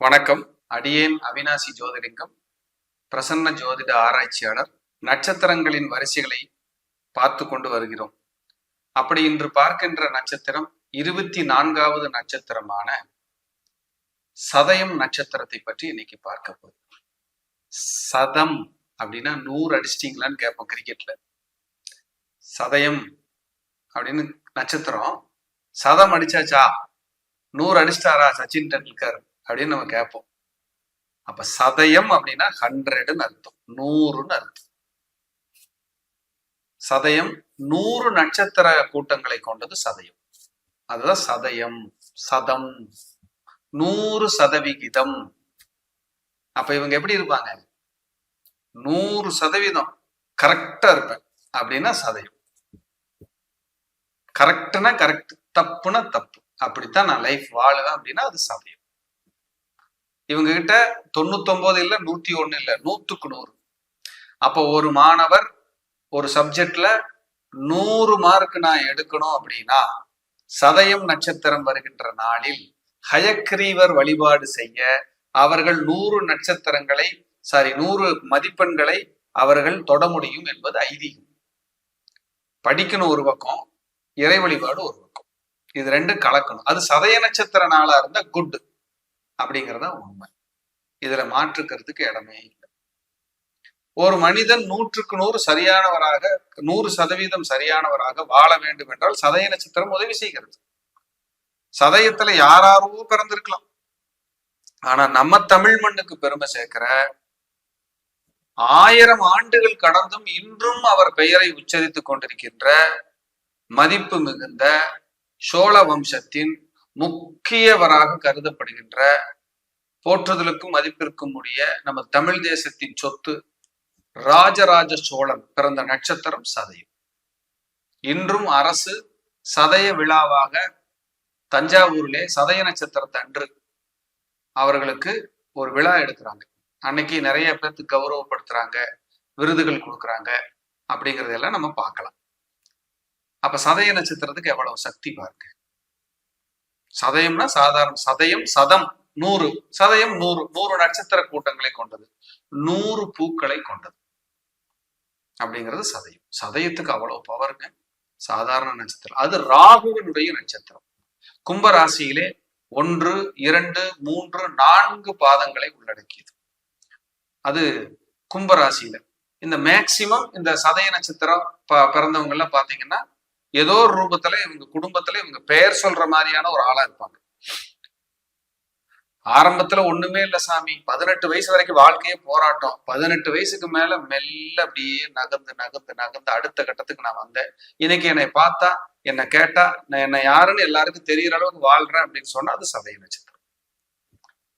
வணக்கம். அடியேன் அவினாசி ஜோதிலிங்கம், பிரசன்ன ஜோதிட ஆராய்ச்சியாளர். நட்சத்திரங்களின் வரிசைகளை பார்த்து கொண்டு வருகிறோம். அப்படி இன்று பார்க்கின்ற நட்சத்திரம் 24வது நட்சத்திரமான சதயம் நட்சத்திரத்தை பற்றி இன்னைக்கு பார்க்க போகுது. சதம் அப்படின்னா 100 அடிச்சிட்டீங்களான்னு கேட்போம் கிரிக்கெட்ல. சதயம் அப்படின்னு நட்சத்திரம், சதம் அடிச்சாச்சா, 100 அடிச்சிட்டாரா சச்சின் டெண்டுல்கர் அப்படின்னு நம்ம கேட்போம். அப்ப சதயம் அப்படின்னா 100ன்னு அர்த்தம், 100ன்னு அர்த்தம். சதயம் 100 நட்சத்திர கூட்டங்களை கொண்டது சதயம். அதுதான் சதயம். சதம் 100%. அப்ப இவங்க எப்படி இருப்பாங்க? 100% கரெக்டா இருப்பேன் அப்படின்னா சதயம். கரெக்ட்னா கரெக்ட், தப்புனா தப்பு, அப்படித்தான் நான் லைஃப் வாழுவேன் அப்படின்னா அது சதயம். இவங்க கிட்ட 99 இல்ல 101 இல்ல, 100க்கு 100. அப்போ ஒரு மாணவர் ஒரு சப்ஜெக்ட்ல 100 மார்க் நான் எடுக்கணும் அப்படின்னா சதயம் நட்சத்திரம் வருகின்ற நாளில் ஹயக்ரீவர் வழிபாடு செய்ய அவர்கள் 100 நட்சத்திரங்களை 100 மதிப்பெண்களை அவர்கள் தொட முடியும் என்பது ஐதீகம். படிக்கணும் ஒரு பக்கம், இறை வழிபாடு ஒரு பக்கம், இது ரெண்டும் கலக்கணும். அது சதய நட்சத்திர நாளா இருந்தா குட் அப்படிங்கிறதா உண்மை. இதுல மாற்றுக்கிறதுக்கு இடமே இல்லை. ஒரு மனிதன் 100க்கு 100 சரியானவராக, 100% சரியானவராக வாழ வேண்டும் என்றால் சதய நட்சத்திரம் உதவி செய்கிறது. சதயத்துல யாராரோ பிறந்திருக்கலாம், ஆனா நம்ம தமிழ் மண்ணுக்கு பெருமை சேர்க்கிற 1000 ஆண்டுகள் கடந்தும் இன்றும் அவர் பெயரை உச்சரித்துக் கொண்டிருக்கின்ற மதிப்பு மிகுந்த சோழ வம்சத்தின் முக்கியவராக கருதப்படுகின்ற, போற்றுதலுக்கும் மதிப்பிற்கும் உரிய நம்ம தமிழ் தேசத்தின் சொத்து ராஜராஜ சோழன் பிறந்த நட்சத்திரம் சதயம். இன்றும் அரசு சதய விழாவாக தஞ்சாவூரிலே சதய நட்சத்திரத்தை அன்று அவர்களுக்கு ஒரு விழா எடுக்கிறாங்க. அன்னைக்கு நிறைய பேர்த்து கௌரவப்படுத்துறாங்க, விருதுகள் கொடுக்குறாங்க, அப்படிங்கிறதெல்லாம் நம்ம பார்க்கலாம். அப்ப சதய நட்சத்திரத்துக்கு எவ்வளவு சக்தி பாருங்க. சதயம்னா சாதாரண சதயம், சதம் 100, சதயம் 100 நட்சத்திர கூட்டங்களை கொண்டது, 100 பூக்களை கொண்டது அப்படிங்கிறது சதயம். சதயத்துக்கு அவ்வளவு பவருங்க. சாதாரண நட்சத்திரம் அது ராகுவினுடைய நட்சத்திரம். கும்பராசியிலே 1, 2, 3, 4 பாதங்களை உள்ளடக்கியது. அது கும்பராசியில இந்த மேக்சிமம் இந்த சதய நட்சத்திரம் பிறந்தவங்க எல்லாம் பாத்தீங்கன்னா ஏதோ ஒரு ரூபத்துல இவங்க குடும்பத்துல இவங்க பெயர் சொல்ற மாதிரியான ஒரு ஆளா இருப்பாங்க. ஆரம்பத்துல ஒண்ணுமே இல்ல சாமி, 18 வயசு வரைக்கும் வாழ்க்கையே போராட்டம். 18 வயசுக்கு மேல மெல்ல அப்படியே நகர்ந்து நகர்ந்து நகர்ந்து அடுத்த கட்டத்துக்கு நான் வந்தேன். இன்னைக்கு என்னை பார்த்தா, என்னை கேட்டா, நான் என்ன யாருன்னு எல்லாருக்கும் தெரியற அளவுக்கு வாழ்றேன் அப்படின்னு சொன்னா அது சதய நட்சத்திரம்.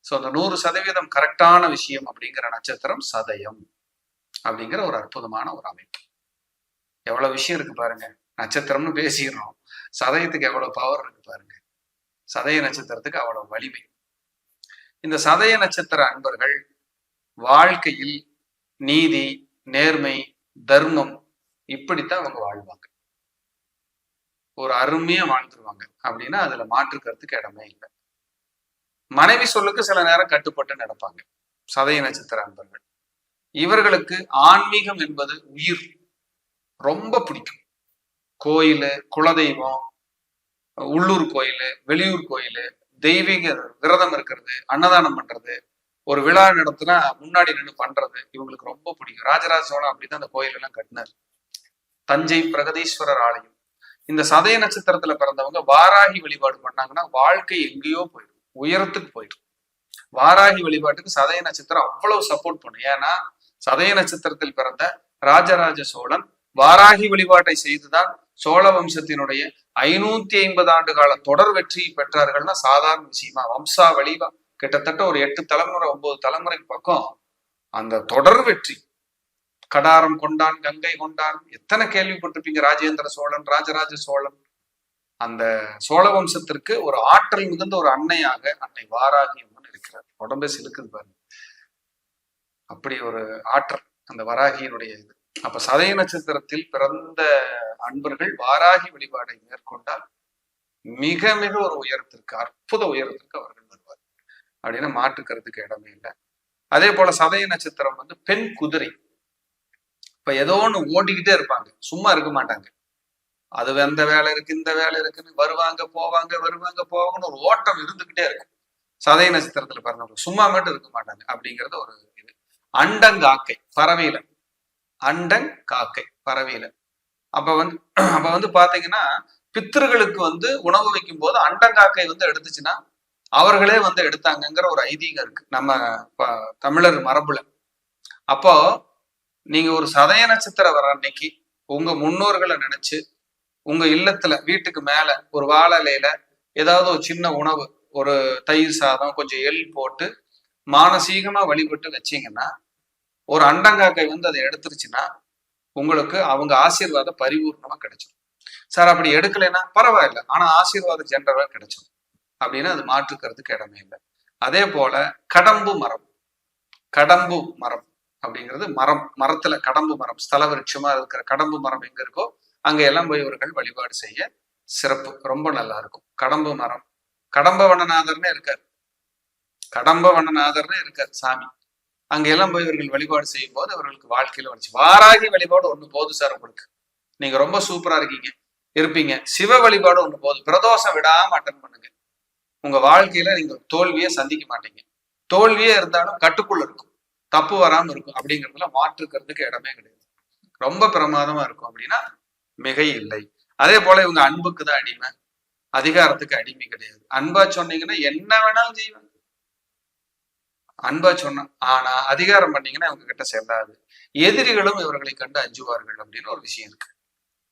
சோ அந்த 100% கரெக்டான விஷயம் அப்படிங்கிற நட்சத்திரம் சதயம் அப்படிங்கிற ஒரு அற்புதமான ஒரு அமைப்பு. எவ்வளவு விஷயம் இருக்கு பாருங்க. நட்சத்திரம்னு பேசிடுறோம், சதயத்துக்கு எவ்வளவு பவர் இருக்கு பாருங்க. சதய நட்சத்திரத்துக்கு அவ்வளவு வலிமை. இந்த சதய நட்சத்திர அன்பர்கள் வாழ்க்கையில் நீதி, நேர்மை, தர்மம் இப்படித்தான் அவங்க வாழ்வாங்க. ஒரு அருமையா வாழ்ந்துருவாங்க அப்படின்னா அதுல மாற்றுக்கிறதுக்கு இடமே இல்லை. மனைவி சொல்லுக்கு சில நேரம் கட்டுப்பட்டு நடப்பாங்க சதய நட்சத்திர அன்பர்கள். இவர்களுக்கு ஆன்மீகம் என்பது உயிர், ரொம்ப பிடிக்கும். கோயிலு, குலதெய்வம், உள்ளூர் கோயிலு, வெளியூர் கோயிலு, தெய்வீக விரதம் இருக்கிறது, அன்னதானம் பண்றது, ஒரு விழா நடத்துனா முன்னாடி நின்று பண்றது இவங்களுக்கு ரொம்ப பிடிக்கும். ராஜராஜ சோழன் அப்படிதான் அந்த கோயில் எல்லாம் கட்டினார். தஞ்சை பிரகதீஸ்வரர் ஆலயம். இந்த சதய நட்சத்திரத்துல பிறந்தவங்க வாராகி வழிபாடு பண்ணாங்கன்னா வாழ்க்கை எங்கேயோ போயிடும், உயரத்துக்கு போயிடும். வாராகி வழிபாட்டுக்கு சதய நட்சத்திரம் அவ்வளவு சப்போர்ட் பண்ணும். ஏன்னா சதய நட்சத்திரத்தில் பிறந்த ராஜராஜ சோழன் வாராகி வழிபாட்டை செய்துதான் சோழ வம்சத்தினுடைய 550 ஆண்டு கால தொடர் வெற்றியை பெற்றார்கள்னா சாதாரண விஷயமா? வம்சாவளி கிட்டத்தட்ட ஒரு 8 தலைமுறை 9 தலைமுறைக்கு பக்கம் அந்த தொடர் வெற்றி. கடாரம் கொண்டான், கங்கை கொண்டான், எத்தனை கேள்விப்பட்டிருப்பீங்க. ராஜேந்திர சோழன், ராஜராஜ சோழன். அந்த சோழ வம்சத்திற்கு ஒரு ஆற்றல் மிகுந்த ஒரு அன்னையாக அன்னை வாராகி அம்மன் இருக்கிறார். உடம்பே சிலுக்குது பாருங்க, அப்படி ஒரு ஆற்றல் அந்த வராகியினுடைய இது. அப்ப சதய நட்சத்திரத்தில் பிறந்த அன்பர்கள் வாராகி வழிபாடை மேற்கொண்டால் மிக மிக ஒரு உயரத்திற்கு, அற்புத உயரத்திற்கு அவர்கள் வருவார். அப்படின்னு மாற்றுக்கிறதுக்கு இடமே இல்லை. அதே போல சதய நட்சத்திரம் வந்து பெண் குதிரை. இப்ப ஏதோ ஒண்ணு ஓடிக்கிட்டே இருப்பாங்க, சும்மா இருக்க மாட்டாங்க. அது அந்த வேலை இருக்கு, இந்த வேலை இருக்குன்னு வருவாங்க போவாங்கன்னு ஒரு ஓட்டம் இருந்துகிட்டே இருக்கும். சதய நட்சத்திரத்துல பிறந்தவங்க சும்மா மட்டும் இருக்க மாட்டாங்க அப்படிங்கறது ஒரு இது. அண்டங்காக்கை பறவையில, அண்டங்காக்கை பறவையில. அப்ப வந்து பாத்தீங்கன்னா பித்திருகளுக்கு வந்து உணவு வைக்கும் போது அண்டங்காக்கை வந்து எடுத்துச்சுன்னா அவர்களே வந்து எடுத்தாங்கங்கிற ஒரு ஐதீகம் இருக்கு நம்ம தமிழர் மரபுல. அப்போ நீங்க ஒரு சதய நட்சத்திரம் வர அன்னைக்கு உங்க முன்னோர்களை நினைச்சு உங்க இல்லத்துல வீட்டுக்கு மேல ஒரு வாழை இலையில ஏதாவது ஒரு சின்ன உணவு, ஒரு தயிர் சாதம், கொஞ்சம் எள் போட்டு மானசீகமா வழிபட்டு வச்சீங்கன்னா ஒரு அண்டங்காக்கை வந்து அதை எடுத்துருச்சுன்னா உங்களுக்கு அவங்க ஆசீர்வாதம் பரிபூர்ணமா கிடைச்சிடும். சார் அப்படி எடுக்கலைன்னா பரவாயில்ல, ஆனா ஆசீர்வாதம் ஜென்ரலா கிடைச்சிடும் அப்படின்னு அது மாற்றுக்கிறதுக்கு இடமே இல்லை. அதே போல கடம்பு மரம், கடம்பு மரம் அப்படிங்கிறது மரம், மரத்துல கடம்பு மரம், ஸ்தல விருட்சமா இருக்கிற கடம்பு மரம் எங்க இருக்கோ அங்க எல்லாம் போய் இவர்கள் வழிபாடு செய்ய சிறப்பு, ரொம்ப நல்லா இருக்கும். கடம்பு மரம், கடம்பவனநாதர்னே இருக்காரு, கடம்பவனநாதர்னே இருக்காரு சாமி. அங்க எல்லாம் போய் இவர்கள் வழிபாடு செய்யும் போது அவர்களுக்கு வாழ்க்கையில வந்துச்சு. வாராகி வழிபாடு ஒண்ணு போதும் சார் உங்களுக்கு, நீங்க ரொம்ப சூப்பரா இருக்கீங்க இருப்பீங்க. சிவ வழிபாடு ஒண்ணு போதும், பிரதோஷம் விடாம அட்டன் பண்ணுங்க. உங்க வாழ்க்கையில நீங்க தோல்வியே சந்திக்க மாட்டீங்க. தோல்வியே இருந்தாலும் கட்டுக்குள்ள இருக்கும், தப்பு வராம இருக்கும் அப்படிங்கிறதுல மாற்றுக்கிறதுக்கு இடமே கிடையாது. ரொம்ப பிரமாதமா இருக்கும் அப்படின்னா மிகை இல்லை. அதே போல இவங்க அன்புக்கு தான் அடிமை, அதிகாரத்துக்கு அடிமை கிடையாது. அன்பா சொன்னீங்கன்னா என்ன வேணாலும் செய்வாங்க, அன்பா சொன்ன. ஆனா அதிகாரம் பண்ணீங்கன்னா இவங்க கிட்ட செல்லாது. எதிரிகளும் இவர்களை கண்டு அஞ்சுவார்கள் அப்படின்னு ஒரு விஷயம் இருக்கு.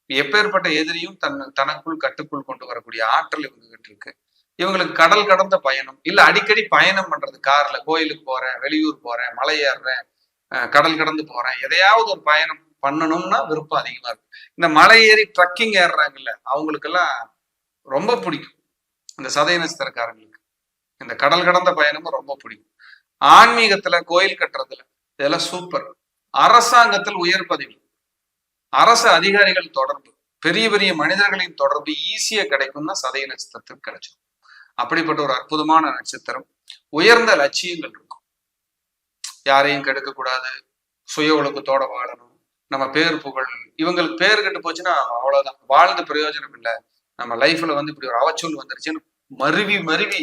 எப்பேற்பட்ட எதிரியும் தனக்குள் கட்டுக்குள் கொண்டு வரக்கூடிய ஆற்றல் இவங்க கிட்ட இருக்கு. இவங்களுக்கு கடல் கடந்த பயணம் இல்ல, அடிக்கடி பயணம் பண்றது, கார்ல கோயிலுக்கு போறேன், வெளியூர் போறேன், மலை ஏறுறேன், கடல் கடந்து போறேன், எதையாவது ஒரு பயணம் பண்ணணும்னா விருப்பம் அதிகமா இருக்கு. இந்த மலை ஏறி ட்ரக்கிங் ஏறுறாங்கல்ல அவங்களுக்கெல்லாம் ரொம்ப பிடிக்கும். இந்த சதய நட்சத்திரக்காரங்களுக்கு இந்த கடல் கடந்த பயணமும் ரொம்ப பிடிக்கும். ஆன்மீகத்துல கோயில் கட்டுறதுல இதெல்லாம் சூப்பர். அரசாங்கத்தில் உயர் பதவி, அரசு அதிகாரிகள் தொடர்பு, பெரிய பெரிய மனிதர்களின் தொடர்பு ஈஸியா கிடைக்கும்னா சதய நட்சத்திரத்துக்கு கிடைச்சிடும். அப்படிப்பட்ட ஒரு அற்புதமான நட்சத்திரம். உயர்ந்த லட்சியங்கள் இருக்கும், யாரையும் கெடுக்க கூடாது, சுய ஒழுக்கத்தோட வாழணும், நம்ம பேர் புகழ். இவங்களுக்கு பேர் கெட்டு போச்சுன்னா அவ்வளவுதான், வாழ்ந்து பிரயோஜனம் இல்லை. நம்ம லைஃப்ல வந்து இப்படி ஒரு அவச்சொல் வந்துருச்சுன்னு மருவி மருவி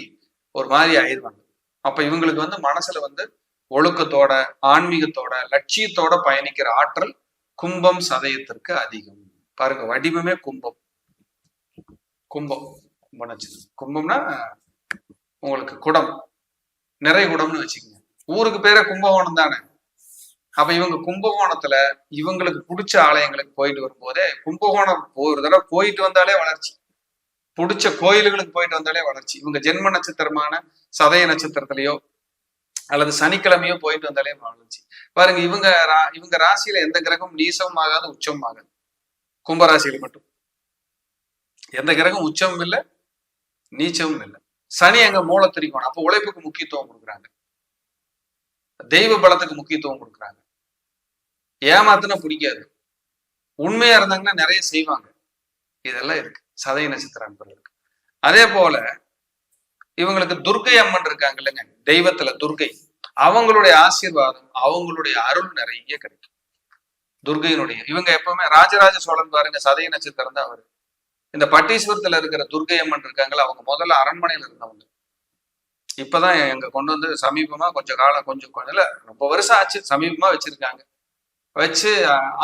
ஒரு மாதிரி ஆயிடுவாங்க. அப்ப இவங்களுக்கு வந்து மனசுல வந்து ஒழுக்கத்தோட, ஆன்மீகத்தோட, லட்சியத்தோட பயணிக்கிற ஆற்றல் கும்பம் சதயத்திற்கு அதிகம். பாருங்க, வடிவமே கும்பம், கும்பம், கும்ப நட்சத்திரம். கும்பம்னா உங்களுக்கு குடம், நிறை குடம்னு வச்சுக்கோங்க. ஊருக்கு பேரே கும்பகோணம் தானே. அப்ப இவங்க கும்பகோணத்துல இவங்களுக்கு பிடிச்ச ஆலயங்களுக்கு போயிட்டு வரும்போதே, கும்பகோணம் ஒரு தடவை போயிட்டு வந்தாலே வளர்ச்சி, பிடிச்ச கோயில்களுக்கு போயிட்டு வந்தாலே வளர்ச்சி. இவங்க ஜென்ம நட்சத்திரமான சதய நட்சத்திரத்திலேயோ அல்லது சனிக்கிழமையோ போயிட்டு வந்தாலே வளர்ச்சி. பாருங்க, இவங்க ராசியில எந்த கிரகம் நீசமும் ஆகாது, உச்சமும் ஆகாது. கும்பராசியில மட்டும் எந்த கிரகம் உச்சமும் இல்லை, நீச்சமும் இல்லை. சனி அங்க மூல திரிக்கோணம், அப்ப உழைப்புக்கு முக்கியத்துவம் கொடுக்குறாங்க, தெய்வ பலத்துக்கு முக்கியத்துவம் கொடுக்குறாங்க. ஏமாத்துனா பிடிக்காது, உண்மையா இருந்தாங்கன்னா நிறைய செய்வாங்க. இதெல்லாம் இருக்கு சதய நட்சத்திர அன்பர்களுக்கு. அதே போல இவங்களுக்கு துர்க்கை அம்மன் இருக்காங்க இல்லைங்க, தெய்வத்துல துர்க்கை, அவங்களுடைய ஆசீர்வாதம், அவங்களுடைய அருள் நிறைய கிடைக்கும். துர்க்கையினுடைய இவங்க எப்பவுமே ராஜராஜ சோழன் பாருங்க, சதய நட்சத்திரம் தான் அவரு. இந்த பட்டீஸ்வரத்துல இருக்கிற துர்க்கை அம்மன் இருக்காங்களா, அவங்க முதல்ல அரண்மனையில இருந்தவங்க. இப்பதான் எங்க கொண்டு வந்து சமீபமா கொஞ்சம் காலம், கொஞ்சம் இல்ல ரொம்ப வருஷம் ஆச்சு, சமீபமா வச்சிருக்காங்க. வச்சு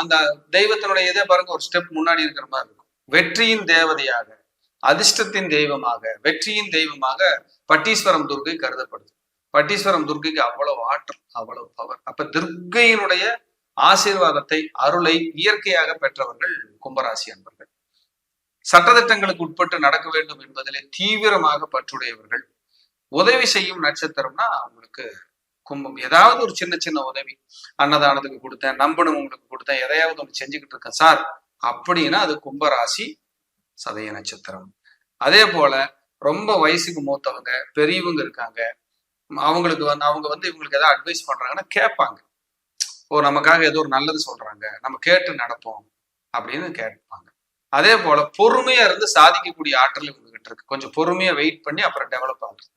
அந்த தெய்வத்தினுடைய இதே பாருங்க ஒரு ஸ்டெப் முன்னாடி இருக்கிற மாதிரி இருக்கும். வெற்றியின் தேவதையாக, அதிர்ஷ்டத்தின் தெய்வமாக, வெற்றியின் தெய்வமாக பட்டீஸ்வரம் துர்க்கை கருதப்படுது. பட்டீஸ்வரம் துர்க்கைக்கு அவ்வளவு ஆற்றல், அவ்வளவு பவர். அப்ப துர்க்கையினுடைய ஆசீர்வாதத்தை, அருளை இயற்கையாக பெற்றவர்கள் கும்பராசி அன்பர்கள். சட்டதிட்டங்களுக்கு உட்பட்டு நடக்க வேண்டும் என்பதிலே தீவிரமாக பற்றுடையவர்கள். உதவி செய்யும் நட்சத்திரம்னா அவங்களுக்கு கும்பம். ஏதாவது ஒரு சின்ன சின்ன உதவி, அன்னதானத்துக்கு கொடுத்தேன், நம்பணுங்களுக்கு கொடுத்தேன், எதையாவது ஒன்று செஞ்சுக்கிட்டு இருக்கேன் சார் அப்படின்னா அது கும்பராசி சதய நட்சத்திரம். அதே போல ரொம்ப வயசுக்கு மூத்தவங்க, பெரியவங்க இருக்காங்க, அவங்க வந்து இவங்களுக்கு ஏதாவது அட்வைஸ் பண்றாங்கன்னா கேட்பாங்க. ஓ நமக்காக ஏதோ ஒரு நல்லது சொல்றாங்க, நம்ம கேட்டு நடப்போம் அப்படின்னு கேட்பாங்க. அதே போல பொறுமையா இருந்து சாதிக்கக்கூடிய ஆற்றல் இவங்க கிட்ட இருக்கு. கொஞ்சம் பொறுமையா வெயிட் பண்ணி அப்புறம் டெவலப் ஆகுது.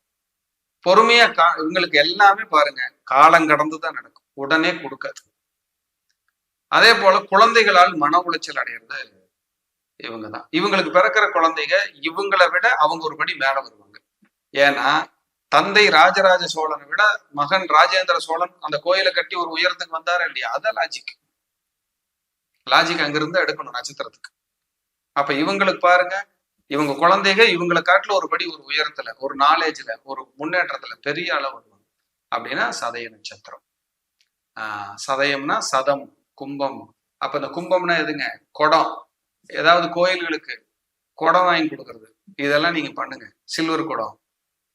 பொறுமையா இவங்களுக்கு எல்லாமே பாருங்க காலம் கடந்துதான் நடக்கும், உடனே கொடுக்காது. அதே போல குழந்தைகளால் மன உளைச்சல் அடையிறது இவங்கதான். இவங்களுக்கு பிறக்கிற குழந்தைங்க இவங்களை விட அவங்க ஒரு படி மேல வருவாங்க. ஏன்னா தந்தை ராஜராஜ சோழனை விட மகன் ராஜேந்திர சோழன் அந்த கோயிலை கட்டி ஒரு உயரத்துக்கு வந்தாரா இல்லையா? அதான் லாஜிக். லாஜிக் அங்கிருந்து எடுக்கணும் நட்சத்திரத்துக்கு. அப்ப இவங்களுக்கு பாருங்க, இவங்க குழந்தைங்க இவங்களை காட்டுல ஒரு படி ஒரு உயரத்துல, ஒரு நாலேஜ்ல, ஒரு முன்னேற்றத்துல பெரிய அளவு வருவாங்க. அப்படின்னா சதய நட்சத்திரம். சதயம்னா சதம், கும்பம். அப்ப இந்த கும்பம்னா எதுங்க? குடம். ஏதாவது கோயில்களுக்கு குடம் வாங்கி கொடுக்கறது, இதெல்லாம் நீங்க பண்ணுங்க. சில்வர் குடம்,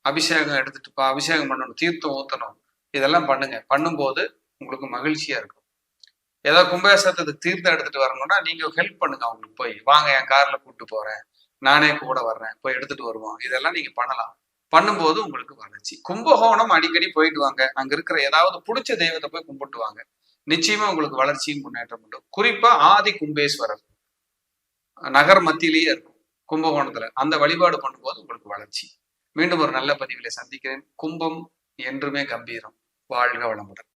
அபிஷேகம் எடுத்துட்டு அபிஷேகம் பண்ணணும், தீர்த்தம் ஊத்தணும், இதெல்லாம் பண்ணுங்க. பண்ணும்போது உங்களுக்கு மகிழ்ச்சியா இருக்கும். ஏதாவது கும்பேசத்துக்கு தீர்த்தம் எடுத்துட்டு வரணும்னா நீங்க ஹெல்ப் பண்ணுங்க அவங்களுக்கு. போய் வாங்க என் கார்ல கூப்பிட்டு போறேன், நானே கூட வர்றேன், போய் எடுத்துட்டு வருவோம். இதெல்லாம் நீங்க பண்ணலாம். பண்ணும்போது உங்களுக்கு வளர்ச்சி. கும்பகோணம் அடிக்கடி போயிட்டு வாங்க, அங்க இருக்கிற ஏதாவது பிடிச்ச தெய்வத்தை போய் கும்பிட்டு வாங்க, நிச்சயமா உங்களுக்கு வளர்ச்சியும் முன்னேற்றம் உண்டு. குறிப்பா ஆதி கும்பேஸ்வரர் நகர் மத்தியிலேயே இருக்கும் கும்பகோணத்துல, அந்த வழிபாடு பண்ணும்போது உங்களுக்கு வளர்ச்சி. மீண்டும் ஒரு நல்ல பதிவிலை சந்திக்கிறேன். கும்பம் என்றுமே கம்பீரம். வாழ்க வளமுடன்.